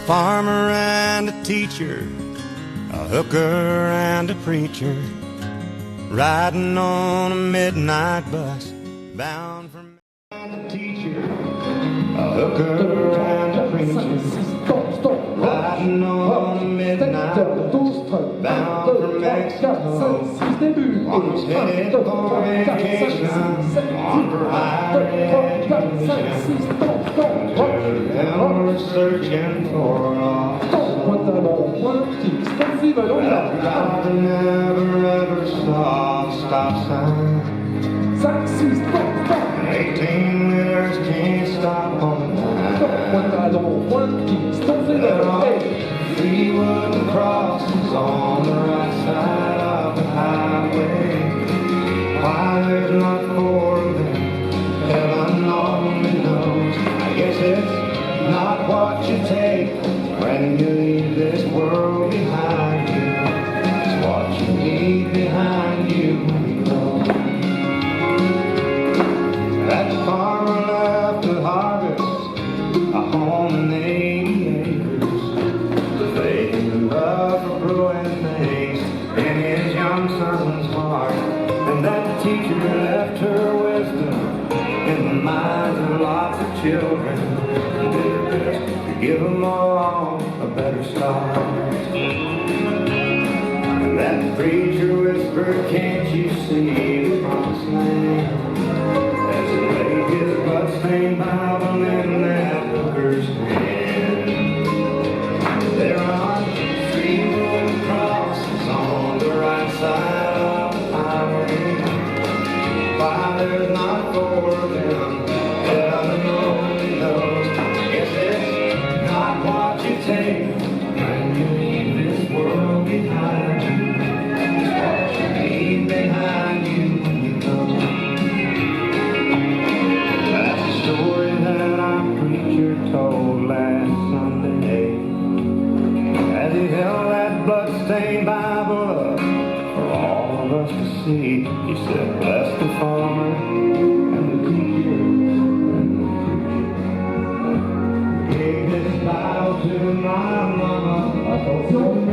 farmer and a teacher, a hooker and a preacher, riding on a midnight bus, bound for a teacher, a hooker and a preacher, riding on a midnight bus, bound for Mexico. One was headed for vacation, one for higher education, two them were searching for a that driver never ever saw a stop sign. 18-wheelers can't stop on the line. There are three wooden crosses on the right side of the highway. Why there's not four of them, heaven only knows. I guess it's not what you take when you leave this world behind you. It's what you leave behind you when you go. That farmer left to harvest a home and 80 acres, the faith and love for growing things in his young son's heart. And that teacher left her wisdom in the minds of lots of children, and did her best to give them all a better start. And that preacher whispered, can't you see the promised land? As he laid his blood-stained Bible in that hooker's hand. There are three wooden crosses on the right side of the highway. Why there's not four of them, heaven only knows. Guess it's not what you take when you leave this world behind you. It's what you leave behind you when you go. That's the story that our preacher told last Sunday, as he held that blood-stained Bible up for all of us to see. He said, bless the farmer and the teacher and the preacher. Gave his Bible to my mama.